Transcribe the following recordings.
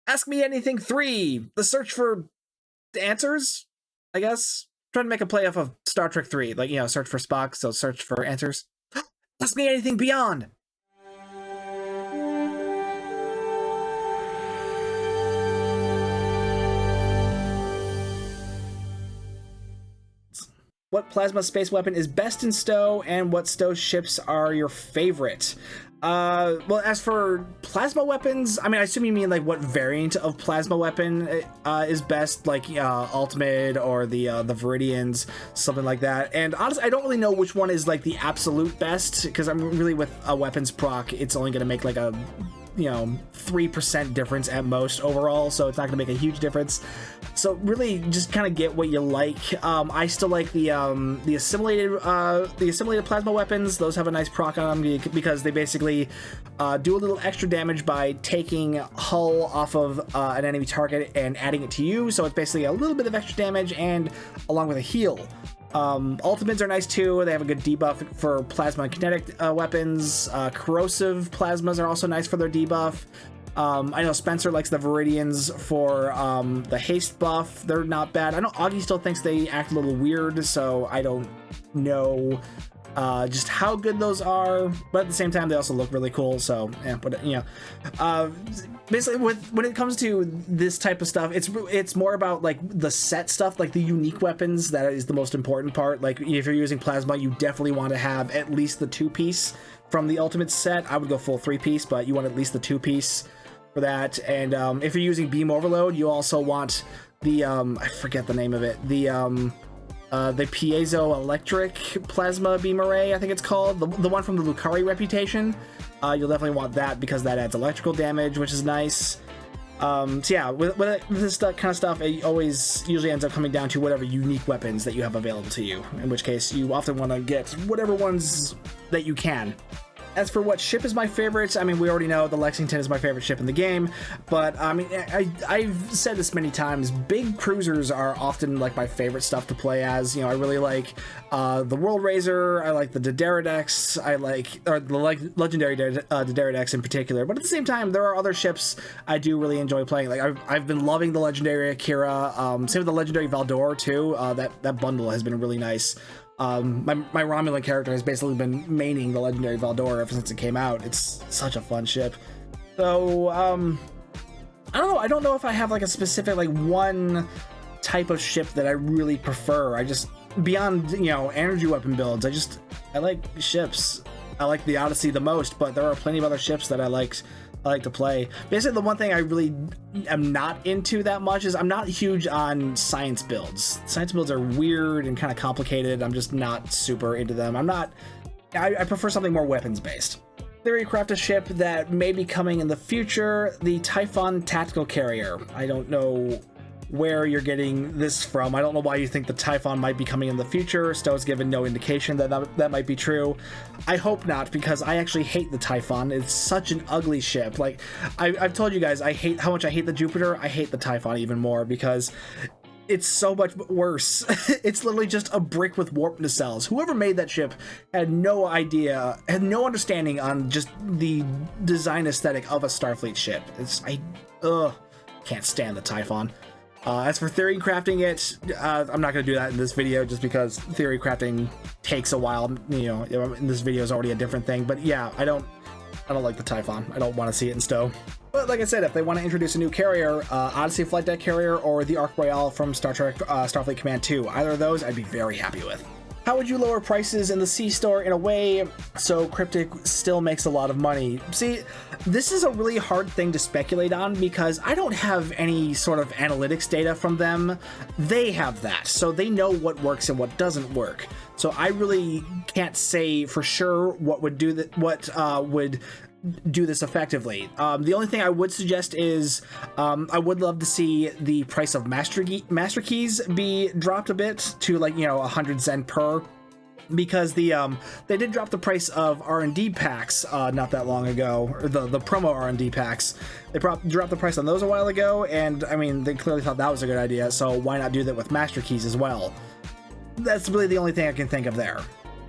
Ask Me Anything 3, the search for answers, I guess. Trying to make a play off of Star Trek 3, like, search for Spock, so search for answers. Ask Me Anything Beyond. What plasma space weapon is best in STO, and what STO ships are your favorite? Well, as for plasma weapons, I mean, I assume you mean like what variant of plasma weapon is best, like Ultimate or the Viridians, something like that. And honestly, I don't really know which one is like the absolute best, because I'm really with a weapons proc, it's only going to make like a 3% difference at most overall, so it's not going to make a huge difference. So really just kind of get what you like. I still like the assimilated plasma weapons. Those have a nice proc on them because they basically do a little extra damage by taking hull off of an enemy target and adding it to you, so it's basically a little bit of extra damage and along with a heal. Ultimates are nice too. They have a good debuff for plasma and kinetic weapons. Corrosive plasmas are also nice for their debuff. I know Spencer likes the Viridians for the haste buff. They're not bad. I know Augie still thinks they act a little weird, so I don't know just how good those are, but at the same time they also look really cool. So yeah, but basically when it comes to this type of stuff, it's more about like the set stuff, like the unique weapons. That is the most important part. Like if you're using plasma, you definitely want to have at least the 2-piece from the ultimate set. I would go full 3-piece, but you want at least the 2-piece for that. And if you're using beam overload, you also want the I forget the name of it, the piezoelectric plasma beam array, I think it's called, the one from the Lucari reputation. You'll definitely want that because that adds electrical damage, which is nice. So yeah, with this kind of stuff, it always usually ends up coming down to whatever unique weapons that you have available to you, in which case you often want to get whatever ones that you can. As for what ship is my favorite, I mean, we already know the Lexington is my favorite ship in the game, but I mean, I've said this many times, big cruisers are often like my favorite stuff to play as. I really like the World Razor, I like the D'Deridex, I like, or the legendary D'Deridex in particular, but at the same time, there are other ships I do really enjoy playing. Like, I've been loving the legendary Akira, same with the legendary Valdor too. That bundle has been really nice. My Romulan character has basically been maining the legendary Valdor ever since it came out. It's such a fun ship. So, I don't know. I don't know if I have like a specific, like one type of ship that I really prefer. I just, beyond, energy weapon builds, I like ships. I like the Odyssey the most, but there are plenty of other ships that I like to play. Basically, the one thing I really am not into that much is I'm not huge on science builds. Science builds are weird and kind of complicated. I'm just not super into them. I prefer something more weapons based. Theory craft a ship that may be coming in the future, the Typhon Tactical Carrier. I don't know where you're getting this from. I don't know why you think the Typhon might be coming in the future. STO's given no indication that might be true. I hope not, because I actually hate the Typhon. It's such an ugly ship. Like, I've told you guys, how much I hate the Jupiter. I hate the Typhon even more because it's so much worse. It's literally just a brick with warp nacelles. Whoever made that ship had no idea, had no understanding on just the design aesthetic of a Starfleet ship. Can't stand the Typhon. As for theory crafting it, I'm not going to do that in this video just because theory crafting takes a while. This video is already a different thing. But yeah, I don't like the Typhon. I don't want to see it in STO. But like I said, if they want to introduce a new carrier, Odyssey Flight Deck Carrier or the Ark Royale from Star Trek Starfleet Command 2, either of those I'd be very happy with. How would you lower prices in the C-Store in a way so Cryptic still makes a lot of money? See, this is a really hard thing to speculate on because I don't have any sort of analytics data from them. They have that, so they know what works and what doesn't work. So I really can't say for sure what would do that, would do this effectively. The only thing I would suggest is I would love to see the price of master keys be dropped a bit to, like, 100 Zen per, because they did drop the price of R&D packs not that long ago, or the promo R&D packs. They dropped the price on those a while ago, and I mean, they clearly thought that was a good idea, so why not do that with master keys as well? That's really the only thing I can think of there.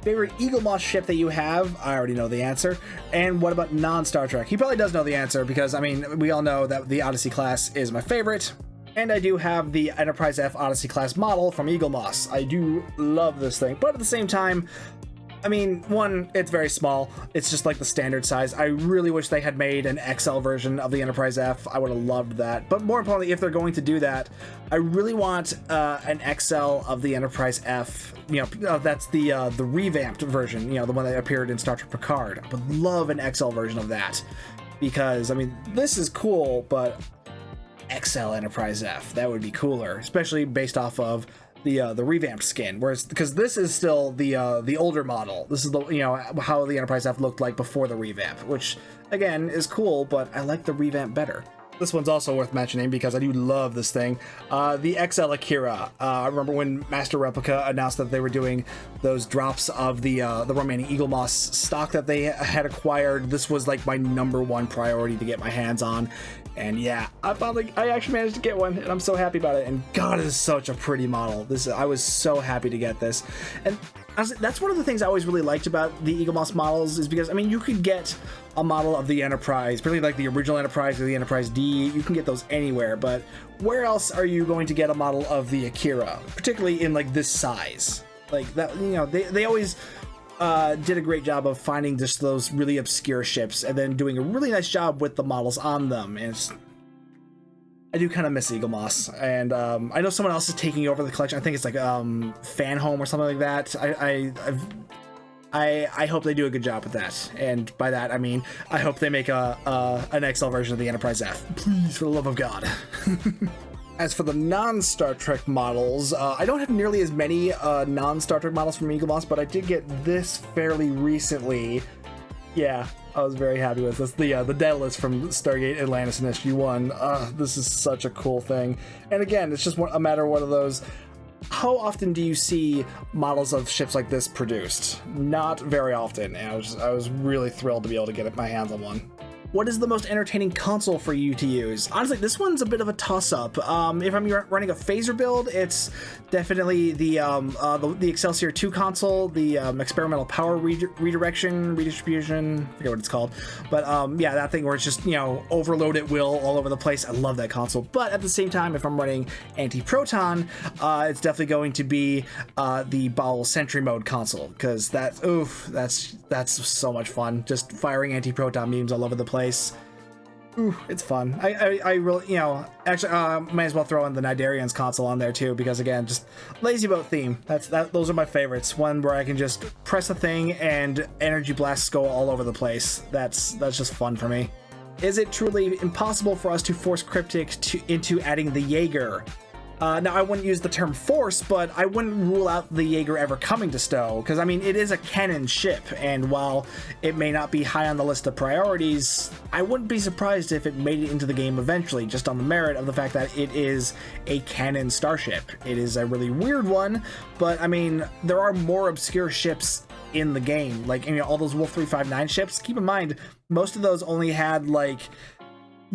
Favorite Eaglemoss ship that you have? I already know the answer. And what about non-Star Trek? He probably does know the answer because, I mean, we all know that the Odyssey class is my favorite. And I do have the Enterprise F Odyssey class model from Eaglemoss. I do love this thing, but at the same time, I mean, one, it's very small. It's just like the standard size. I really wish they had made an XL version of the Enterprise F. I would have loved that. But more importantly, if they're going to do that, I really want an XL of the Enterprise F. You know, that's the revamped version. You know, the one that appeared in Star Trek Picard. I would love an XL version of that because, I mean, this is cool, but XL Enterprise F, that would be cooler, especially based off of the revamped skin, whereas because this is still the older model. This is the, you know, how the Enterprise F looked like before the revamp, which again is cool, but I like the revamp better. This one's also worth mentioning because I do love this thing. The XL Akira. I remember when Master Replica announced that they were doing those drops of the remaining Eaglemoss stock that they had acquired. This was like my #1 priority to get my hands on. And yeah, I actually managed to get one, and I'm so happy about it. And God, it is such a pretty model. I was so happy to get this. And honestly, that's one of the things I always really liked about the Eaglemoss models, is because, I mean, you could get a model of the Enterprise, particularly like the original Enterprise or the Enterprise D. You can get those anywhere, but where else are you going to get a model of the Akira, particularly in like this size? Like that, you know, they always did a great job of finding just those really obscure ships and then doing a really nice job with the models on them. And I do kind of miss Eaglemoss, and I know someone else is taking over the collection. I think it's like Fan Home or something like that. I hope they do a good job with that, and by that I mean I hope they make an XL version of the Enterprise F. Please, for the love of God. As for the non-Star Trek models, I don't have nearly as many non-Star Trek models from Eaglemoss, but I did get this fairly recently. Yeah, I was very happy with this. The Daedalus from Stargate Atlantis in SG-1. This is such a cool thing. And again, it's just a matter of one of those. How often do you see models of ships like this produced? Not very often. And I was really thrilled to be able to get my hands on one. What is the most entertaining console for you to use? Honestly, this one's a bit of a toss-up. If I'm running a phaser build, it's definitely the Excelsior 2 console, the experimental power redistribution, I forget what it's called. But yeah, that thing where it's just, you know, overload at will all over the place. I love that console. But at the same time, if I'm running anti-proton, it's definitely going to be the Bowel Sentry mode console, because that's so much fun. Just firing anti-proton beams all over the place. Ooh, it's fun. I really, you know, actually, might as well throw in the Nidarians console on there too, because again, just lazy boat theme. Those are my favorites. One where I can just press a thing and energy blasts go all over the place. That's just fun for me. Is it truly impossible for us to force Cryptic into adding the Jaeger? Now, I wouldn't use the term force, but I wouldn't rule out the Jaeger ever coming to Stowe, because, I mean, it is a canon ship, and while it may not be high on the list of priorities, I wouldn't be surprised if it made it into the game eventually, just on the merit of the fact that it is a canon starship. It is a really weird one, but, I mean, there are more obscure ships in the game, like, you know, all those Wolf 359 ships. Keep in mind, most of those only had, like,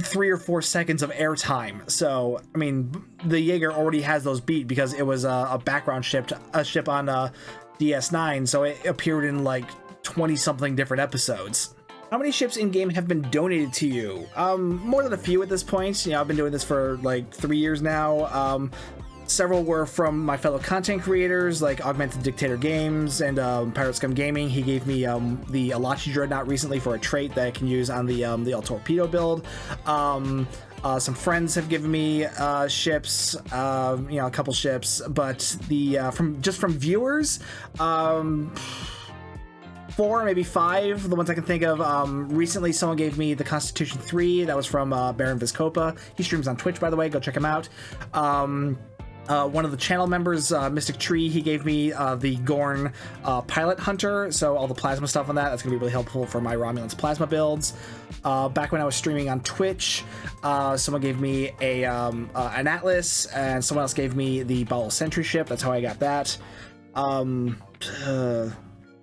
3 or 4 seconds of airtime. So, I mean, the Jaeger already has those beat because it was a background ship on DS9, so it appeared in like 20-something different episodes. How many ships in-game have been donated to you? More than a few at this point. You know, I've been doing this for like 3 years now. Several were from my fellow content creators like Augmented Dictator Games and Pirate Scum Gaming. He gave me the Alachi Dreadnought recently for a trait that I can use on the El Torpedo build. Some friends have given me ships, you know, a couple ships, but from viewers, 4, maybe 5, the ones I can think of. Recently, someone gave me the Constitution 3. That was from Baron Vizcopa. He streams on Twitch, by the way. Go check him out. One of the channel members, Mystic Tree, he gave me the Gorn Pilot Hunter, so all the plasma stuff on that's going to be really helpful for my Romulans plasma builds. Back when I was streaming on Twitch, someone gave me an Atlas, and someone else gave me the Bowel Sentry ship. That's how I got that.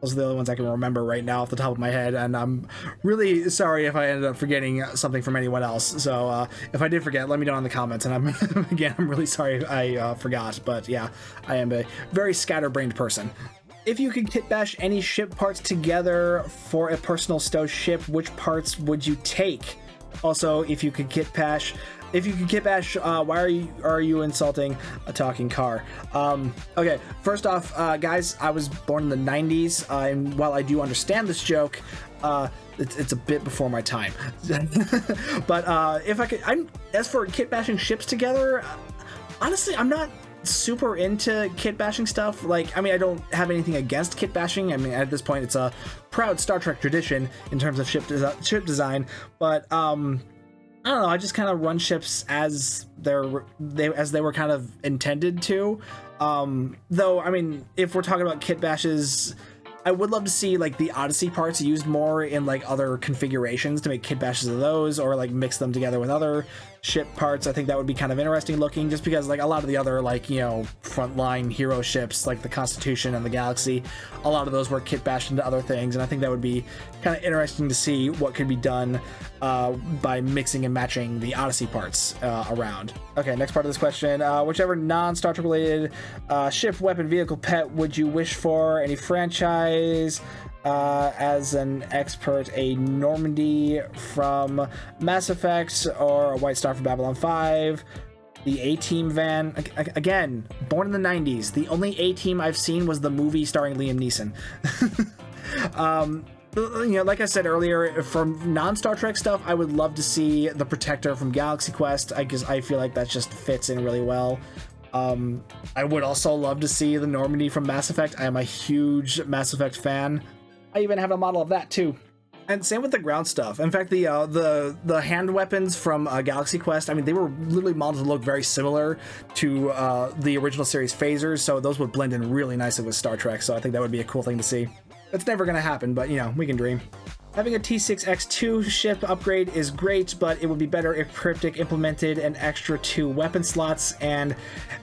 Those are the only ones I can remember right now off the top of my head, and I'm really sorry if I ended up forgetting something from anyone else. So if I did forget, let me know in the comments, and I'm really sorry I forgot, but yeah, I am a very scatterbrained person. If you could kit bash any ship parts together for a personal stow ship, which parts would you take? Also, if you could kit bash, why are you insulting a talking car? Okay, first off, guys, I was born in the 90s, and while I do understand this joke, it's a bit before my time. But if I could, as for kit bashing ships together, honestly, I'm not super into kit bashing stuff. Like, I mean, I don't have anything against kit bashing. I mean, at this point, it's a proud Star Trek tradition in terms of ship design. But I don't know. I just kind of run ships as they were kind of intended to. Though, I mean, if we're talking about kit bashes, I would love to see like the Odyssey parts used more in like other configurations to make kit bashes of those, or like mix them together with other ship parts. I think that would be kind of interesting looking, just because like a lot of the other like, you know, frontline hero ships like the Constitution and the Galaxy, a lot of those were kit bashed into other things, and I think that would be kind of interesting to see what could be done by mixing and matching the Odyssey parts around. Okay, next part of this question, whichever non-Star Trek related ship, weapon, vehicle, pet would you wish for? Any franchise? As an expert, a Normandy from Mass Effect or a White Star from Babylon 5, the A-Team van. Again, born in the 90s. The only A-Team I've seen was the movie starring Liam Neeson. You know, like I said earlier, from non-Star Trek stuff, I would love to see the Protector from Galaxy Quest. I feel like that just fits in really well. I would also love to see the Normandy from Mass Effect. I am a huge Mass Effect fan. I even have a model of that too. And same with the ground stuff. In fact, the hand weapons from Galaxy Quest, I mean, they were literally modeled to look very similar to the original series phasers, so those would blend in really nicely with Star Trek, so I think that would be a cool thing to see. It's never going to happen, but, you know, we can dream. Having a T6X2 ship upgrade is great, but it would be better if Cryptic implemented an extra 2 weapon slots and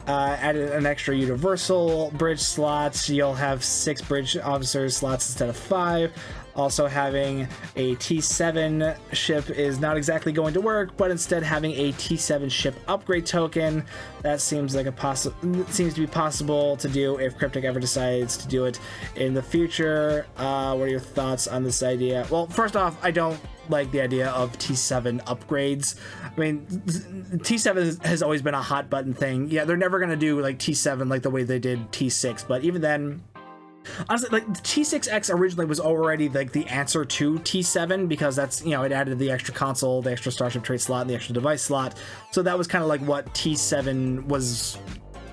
added an extra universal bridge slots. You'll have 6 bridge officers slots instead of 5. Also, having a T7 ship is not exactly going to work, but instead having a T7 ship upgrade token, that seems like seems to be possible to do if Cryptic ever decides to do it in the future. What are your thoughts on this idea? Well, first off, I don't like the idea of T7 upgrades. I mean, T7 has always been a hot button thing. Yeah, they're never going to do like T7 like the way they did T6, but even then, honestly, like T6X originally was already like the answer to T7, because that's, you know, it added the extra console, the extra Starship trait slot, and the extra device slot. So that was kind of like what T7 was,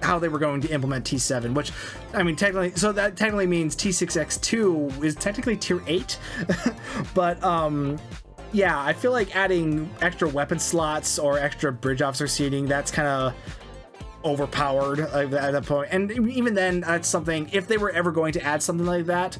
how they were going to implement T7, which, I mean, technically, so that technically means T6X2 is technically tier 8. But yeah, I feel like adding extra weapon slots or extra bridge officer seating, that's kind of overpowered at that point. And even then, that's something, if they were ever going to add something like that,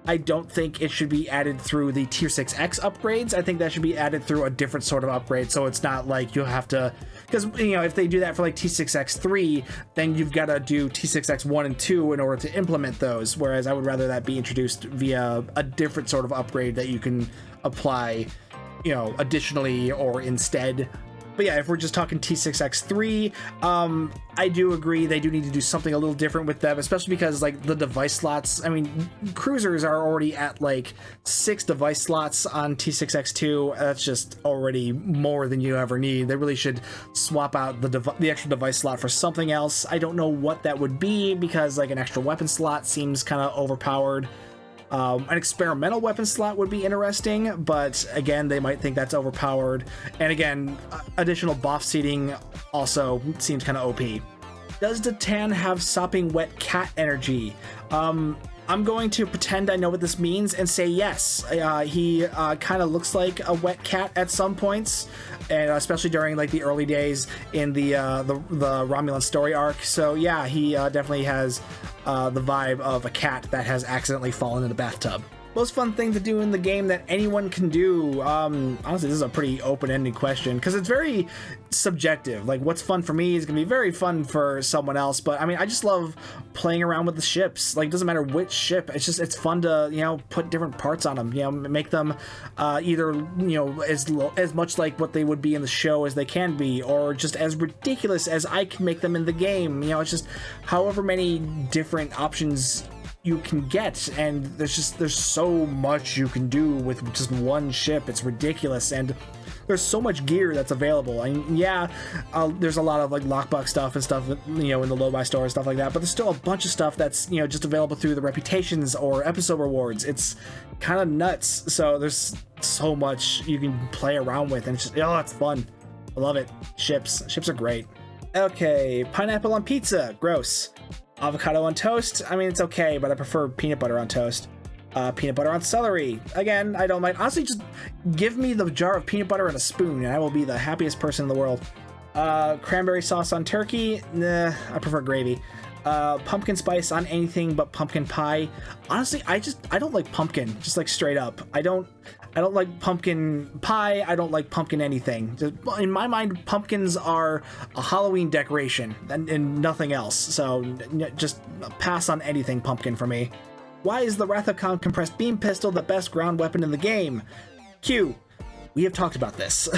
I don't think it should be added through the tier 6X upgrades. I think that should be added through a different sort of upgrade, so it's not like you'll have to, because, you know, if they do that for like T6X3, then you've got to do T6X1 and 2 in order to implement those, whereas I would rather that be introduced via a different sort of upgrade that you can apply, you know, additionally or instead. But yeah, if we're just talking T6X3, I do agree they do need to do something a little different with them, especially because like the device slots, I mean, cruisers are already at like 6 device slots on T6X2. That's just already more than you ever need. They really should swap out the extra device slot for something else. I don't know what that would be, because like an extra weapon slot seems kind of overpowered. An experimental weapon slot would be interesting, but again, they might think that's overpowered. And again, additional buff seating also seems kind of OP. Does Datan have sopping wet cat energy? I'm going to pretend I know what this means and say yes. He kind of looks like a wet cat at some points, and especially during like the early days in the Romulan story arc. So yeah, he definitely has the vibe of a cat that has accidentally fallen in a bathtub. Most fun thing to do in the game that anyone can do. Honestly, this is a pretty open-ended question, because it's very subjective. Like, what's fun for me is gonna be very fun for someone else. But I mean, I just love playing around with the ships. Like, it doesn't matter which ship. It's fun to, you know, put different parts on them. You know, make them either, you know, as much like what they would be in the show as they can be, or just as ridiculous as I can make them in the game. You know, it's just however many different options you can get, and there's so much you can do with just one ship. It's ridiculous, and there's so much gear that's available. I mean, yeah, there's a lot of like lockbox stuff and stuff, you know, in the low buy store and stuff like that, but there's still a bunch of stuff that's, you know, just available through the reputations or episode rewards. It's kind of nuts. So there's so much you can play around with, and it's just, oh, it's fun. I love it. Ships are great. Okay, pineapple on pizza, gross. Avocado on toast, I mean, it's okay, but I prefer peanut butter on toast. Peanut butter on celery, again, I don't mind. Honestly, just give me the jar of peanut butter and a spoon and I will be the happiest person in the world. Cranberry sauce on turkey, nah, I prefer gravy. Pumpkin spice on anything but pumpkin pie. Honestly, I don't like pumpkin, just like straight up. I don't like pumpkin pie. I don't like pumpkin anything. In my mind, pumpkins are a Halloween decoration and nothing else. So just pass on anything pumpkin for me. Why is the Wrath of Khan compressed beam pistol the best ground weapon in the game? Q. We have talked about this.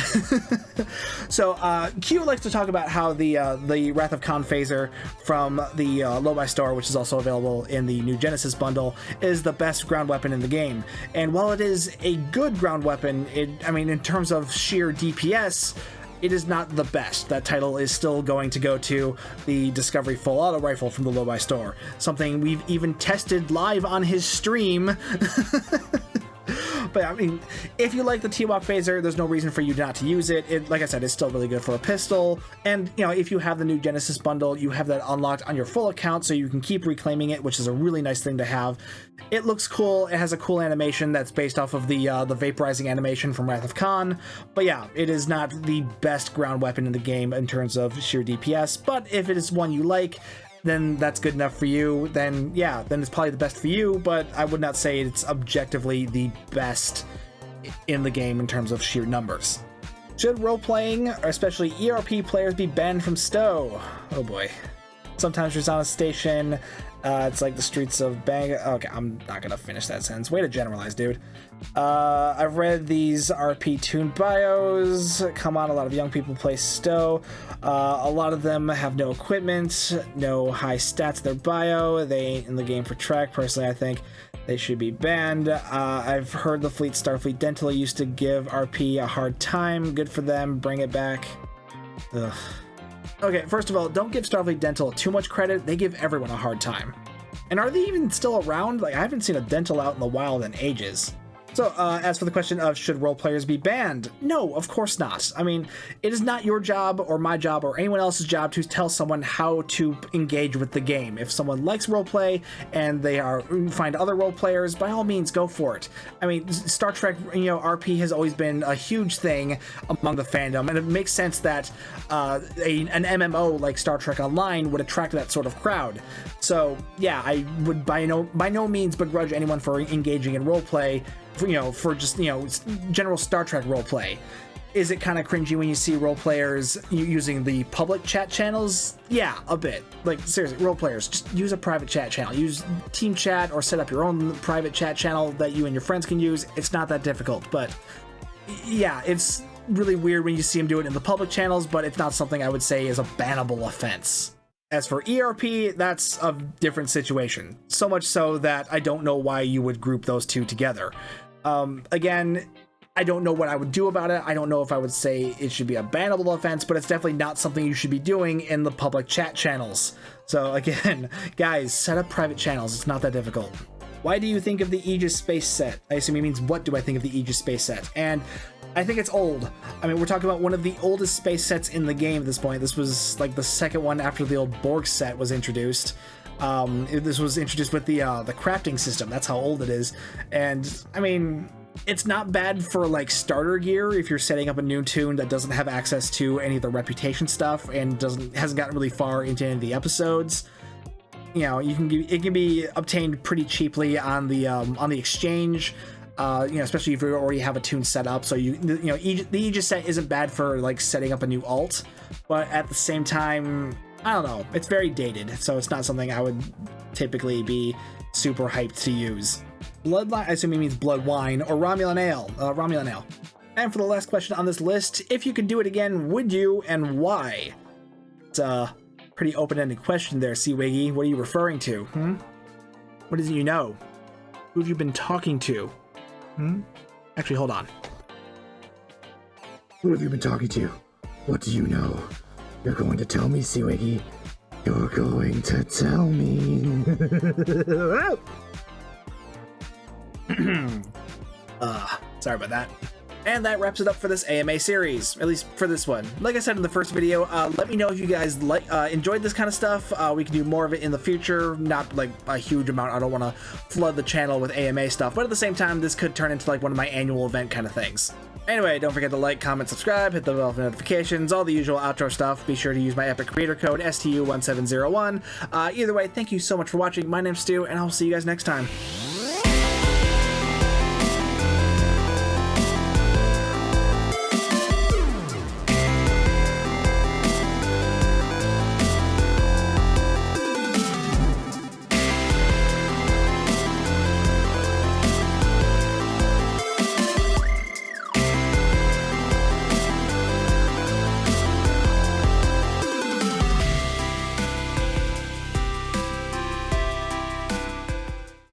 So Q likes to talk about how the Wrath of Khan phaser from the low buy store, which is also available in the new Genesis bundle, is the best ground weapon in the game. And while it is a good ground weapon, I mean, in terms of sheer DPS, it is not the best. That title is still going to go to the Discovery Full Auto Rifle from the low buy store. Something we've even tested live on his stream. But I mean, if you like the T-Walk phaser, there's no reason for you not to use it. Like I said, it's still really good for a pistol. And, you know, if you have the new Genesis bundle, you have that unlocked on your full account, so you can keep reclaiming it, which is a really nice thing to have. It looks cool. It has a cool animation that's based off of the vaporizing animation from Wrath of Khan. But yeah, it is not the best ground weapon in the game in terms of sheer DPS. But if it is one you like, then that's good enough for you, then yeah, then it's probably the best for you, but I would not say it's objectively the best in the game in terms of sheer numbers. Should role-playing, or especially ERP players, be banned from STO? Oh boy. Sometimes you're on a station, it's like the streets of Bang. Okay, I'm not gonna finish that sentence. Way to generalize, dude. I've read these RP tuned bios. Come on, a lot of young people play STO. A lot of them have no equipment, no high stats in their bio. They ain't in the game for track. Personally, I think they should be banned. I've heard the Starfleet Dental used to give RP a hard time. Good for them. Bring it back. Ugh. Okay, first of all, don't give Starfleet Dental too much credit. They give everyone a hard time. And are they even still around? Like, I haven't seen a Dental out in the wild in ages. So, as for the question of should role players be banned? No, of course not. I mean, it is not your job or my job or anyone else's job to tell someone how to engage with the game. If someone likes roleplay and they find other role players, by all means, go for it. I mean, Star Trek, you know, RP has always been a huge thing among the fandom, and it makes sense that an MMO like Star Trek Online would attract that sort of crowd. So, yeah, I would by no means begrudge anyone for engaging in roleplay. For just, general Star Trek roleplay. Is it kind of cringy when you see role players using the public chat channels? Yeah, a bit. Like, seriously, role players, just use a private chat channel. Use team chat or set up your own private chat channel that you and your friends can use. It's not that difficult, but yeah, it's really weird when you see them do it in the public channels, but it's not something I would say is a bannable offense. As for ERP, that's a different situation. So much so that I don't know why you would group those two together. Again, I don't know what I would do about it. I don't know if I would say it should be a bannable offense, but it's definitely not something you should be doing in the public chat channels. So again, guys, set up private channels. It's not that difficult. Why do you think of the Aegis Space set? I assume he means what do I think of the Aegis Space set? And I think it's old. I mean, we're talking about one of the oldest space sets in the game at this point. This was like the second one after the old Borg set was introduced. This was introduced with the crafting system. That's how old it is. And I mean, it's not bad for like starter gear if you're setting up a new tune that doesn't have access to any of the reputation stuff and hasn't gotten really far into any of the episodes. You know, it can be obtained pretty cheaply on the exchange. Especially if you already have a tune set up. So the Aegis set isn't bad for like setting up a new alt, but at the same time, I don't know, it's very dated, so it's not something I would typically be super hyped to use. Bloodline, I assume he means blood wine, or Romulan ale. Romulan ale. And for the last question on this list, if you could do it again, would you, and why? It's a pretty open-ended question there, Seawiggy. What are you referring to? What is it you know? Who have you been talking to? Actually, hold on. Who have you been talking to? What do you know? You're going to tell me, Seawiggy? You're going to tell me. Sorry about that. And that wraps it up for this AMA series, at least for this one. Like I said in the first video, let me know if you guys enjoyed this kind of stuff. We can do more of it in the future, not like a huge amount. I don't want to flood the channel with AMA stuff, but at the same time, this could turn into like one of my annual event kind of things. Anyway, don't forget to like, comment, subscribe, hit the bell for notifications, all the usual outro stuff. Be sure to use my Epic creator code, STU1701. Either way, thank you so much for watching. My name's Stu, and I'll see you guys next time.